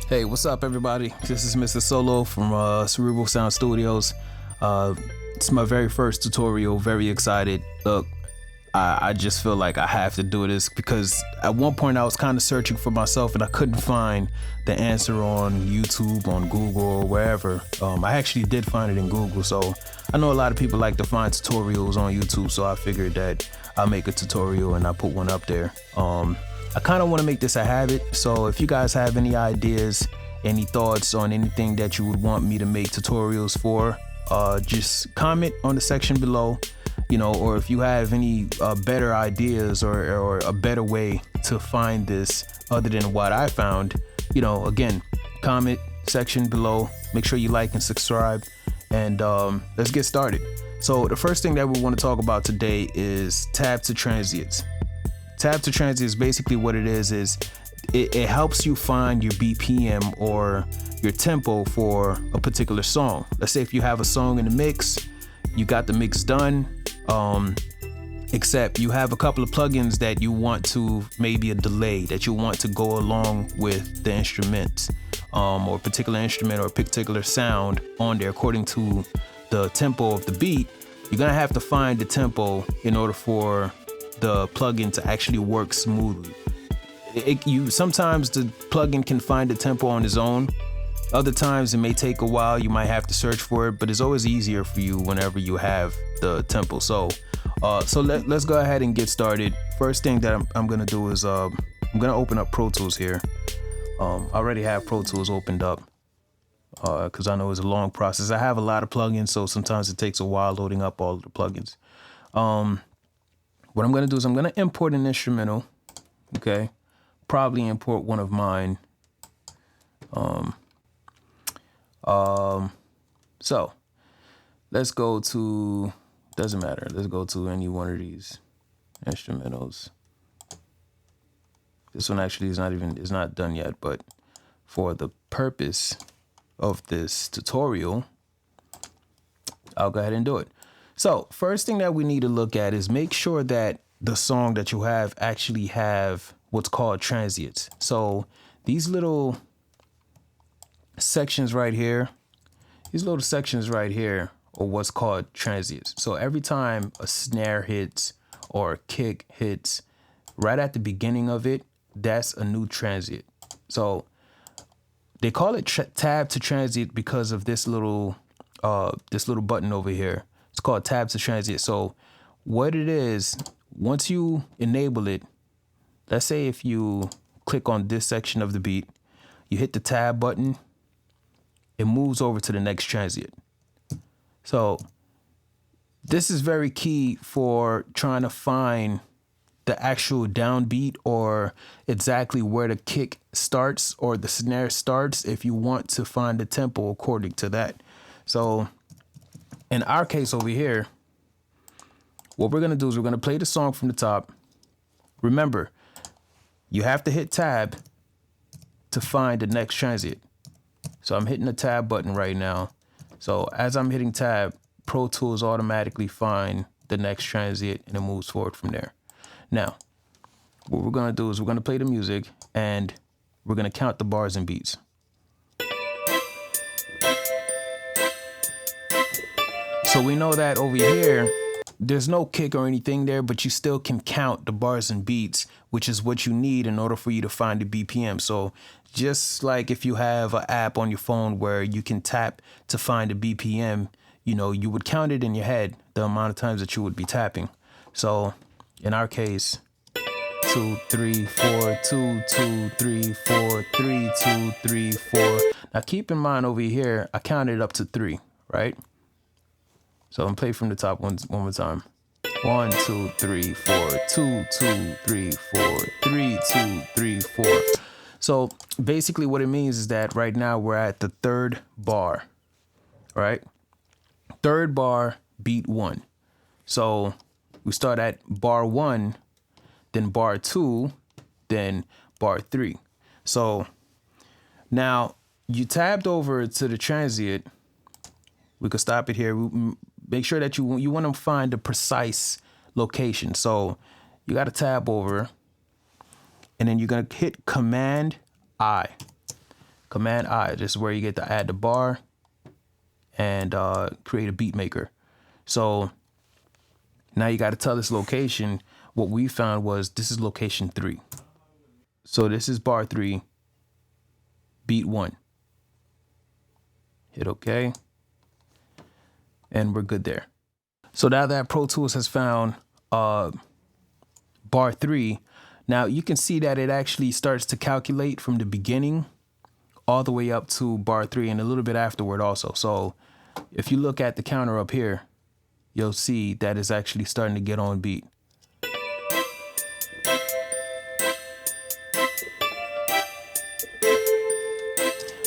Hey, what's up, everybody? This is Mr. Solo from Cerebral Sound Studios. It's my very first tutorial. Very excited. Look, I just feel like I have to do this because at one point I was kind of searching for myself and I couldn't find the answer on YouTube, on Google, or wherever. I actually did find it in Google, so I know a lot of people like to find tutorials on YouTube, so I figured that I'll make a tutorial and I put one up there. I kind of want to make this a habit, so if you guys have any ideas, any thoughts on anything that you would want me to make tutorials for, just comment on the section below, or if you have any better ideas or a better way to find this other than what I found, again, comment section below. Make sure you like and subscribe, and let's get started. So the first thing that we want to talk about today is tab to transients. Tab to transients, basically what it is it helps you find your BPM or your tempo for a particular song. Let's say if you have a song in the mix, you got the mix done, except you have a couple of plugins that you want to, maybe a delay that you want to go along with the instrument, or a particular instrument or a particular sound on there according to the tempo of the beat. You're gonna have to find the tempo in order for the plugin to actually work smoothly. Sometimes the plugin can find the tempo on its own. Other times it may take a while. You might have to search for it, but it's always easier for you whenever you have the tempo. So let's go ahead and get started. First thing that I'm gonna do is I'm gonna open up Pro Tools here. I already have Pro Tools opened up because I know it's a long process. I have a lot of plugins, so sometimes it takes a while loading up all of the plugins. What I'm going to do is I'm going to import an instrumental, okay? Probably import one of mine. So let's go to, doesn't matter. Let's go to any one of these instrumentals. This one actually is not done yet, but for the purpose of this tutorial, I'll go ahead and do it. So first thing that we need to look at is make sure that the song that you have actually have what's called transients. So these little sections right here, are what's called transients. So every time a snare hits or a kick hits right at the beginning of it, that's a new transient. So they call it tab to transient because of this little button over here. It's called tab to transient. So what it is, once you enable it, let's say if you click on this section of the beat, you hit the tab button, it moves over to the next transient. So this is very key for trying to find the actual downbeat or exactly where the kick starts or the snare starts if you want to find the tempo according to that. So in our case over here, what we're going to do is we're going to play the song from the top. Remember, you have to hit tab to find the next transient. So I'm hitting the tab button right now. So as I'm hitting tab, Pro Tools automatically find the next transient and it moves forward from there. Now, what we're going to do is we're going to play the music and we're going to count the bars and beats. So we know that over here, there's no kick or anything there, but you still can count the bars and beats, which is what you need in order for you to find the BPM. So just like if you have an app on your phone where you can tap to find the BPM, you would count it in your head, the amount of times that you would be tapping. So in our case, 2, 3, 4, 2, 2, 3, 4, 3, 2, 3, 4. Now keep in mind over here, I counted up to 3, right? So I'm play from the top one more time. 1, 2, 3, 4, 2, 2, 3, 4, 3, 2, 3, 4. So basically what it means is that right now we're at the third bar, right? Third bar, beat 1. So we start at bar 1, then bar 2, then bar 3. So now you tabbed over to the transient. We could stop it here. Make sure that you want to find the precise location. So you got to tab over and then you're going to hit Command I. Command I. This is where you get to add the bar and create a beat maker. So now you got to tell this location. What we found was this is location 3. So this is bar 3, beat 1. Hit OK. And we're good there. So now that Pro Tools has found bar 3, now you can see that it actually starts to calculate from the beginning all the way up to bar 3 and a little bit afterward also. So if you look at the counter up here, you'll see that it's actually starting to get on beat.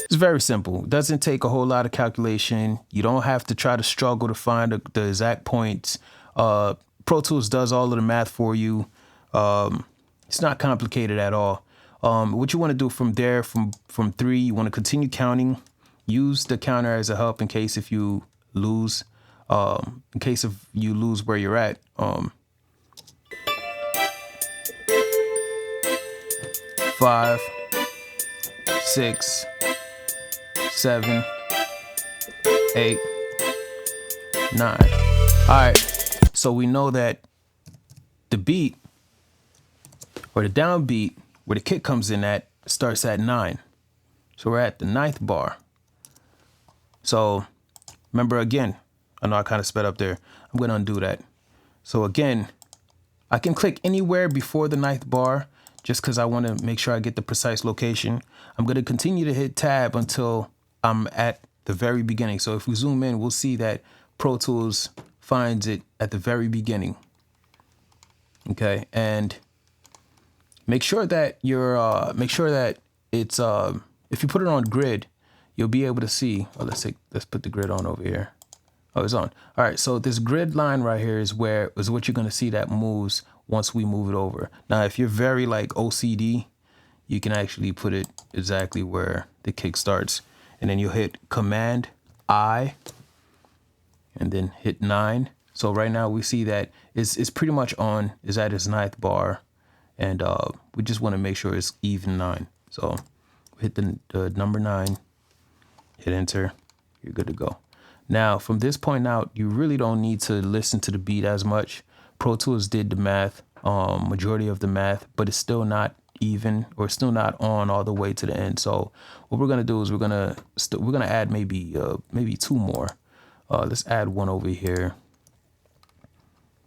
It's very simple. It doesn't take a whole lot of calculation. You don't have to try to struggle to find the exact points. Pro Tools does all of the math for you. It's not complicated at all. What you want to do from there, from 3, you want to continue counting. Use the counter as a help in case if you lose. In case if you lose where you're at. 5, 6, 7, 8, 9. All right. So we know that the beat or the downbeat where the kick comes in at starts at 9. So we're at the 9th bar. So remember again, I know I kind of sped up there. I'm going to undo that. So again, I can click anywhere before the 9th bar just because I want to make sure I get the precise location. I'm going to continue to hit tab until I'm at the very beginning. So if we zoom in, we'll see that Pro Tools finds it at the very beginning. Okay, and make sure that it's if you put it on grid, you'll be able to see. Oh, let's put the grid on over here. Oh, it's on. All right, so this grid line right here is what you're gonna see that moves once we move it over. Now, if you're very like OCD, you can actually put it exactly where the kick starts, and then you'll hit Command I, and then hit 9. So right now we see that it's pretty much on, is at its 9th bar, and we just want to make sure it's even 9. So hit the number 9, hit enter, you're good to go. Now from this point out, you really don't need to listen to the beat as much. Pro Tools did the math, majority of the math, but it's still not even, or still not on all the way to the end. So what we're gonna do is we're gonna add maybe 2 more. Let's add one over here.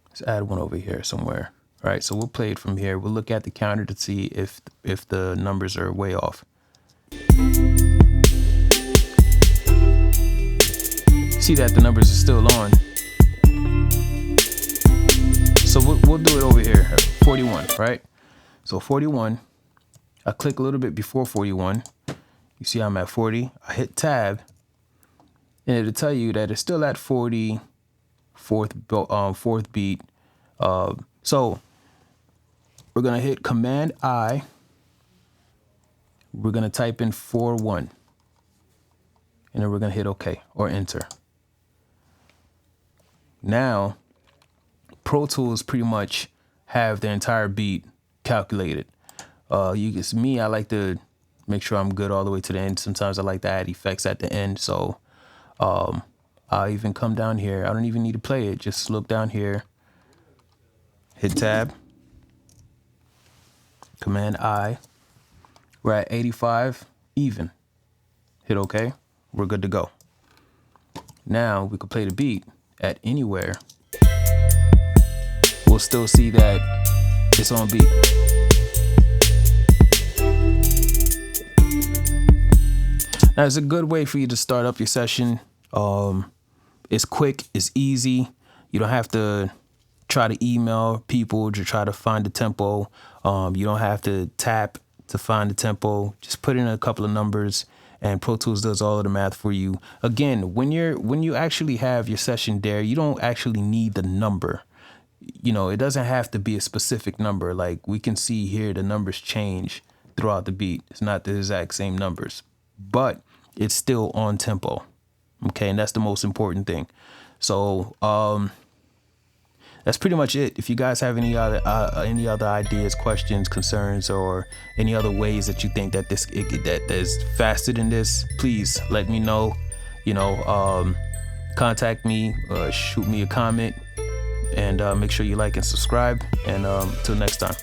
Let's add one over here somewhere. All right, so we'll play it from here. We'll look at the counter to see if the numbers are way off. See that the numbers are still on. So we'll do it over here, 41, right? So 41, I click a little bit before 41. You see I'm at 40. I hit tab, and it'll tell you that it's still at 40, fourth beat. So we're gonna hit Command I. We're gonna type in 4-1, and then we're gonna hit OK or enter. Now, Pro Tools pretty much have the entire beat calculated. You can see me, I like to make sure I'm good all the way to the end. Sometimes I like to add effects at the end. So I'll even come down here. I don't even need to play it. Just look down here, hit tab, Command I. We're at 85 even. Hit OK. We're good to go. Now we can play the beat at anywhere. We'll still see that it's on beat. Now, it's a good way for you to start up your session. It's quick, it's easy. You don't have to try to email people to try to find the tempo. You don't have to tap to find the tempo. Just put in a couple of numbers, and Pro Tools does all of the math for you. Again, when you actually have your session there, you don't actually need the number. You know, it doesn't have to be a specific number. Like we can see here, the numbers change throughout the beat. It's not the exact same numbers, but it's still on tempo. Okay, and that's the most important thing. So that's pretty much it. If you guys have any other ideas, questions, concerns, or any other ways that you think that that is faster than this, please let me know. Contact me, shoot me a comment, and make sure you like and subscribe. And till next time.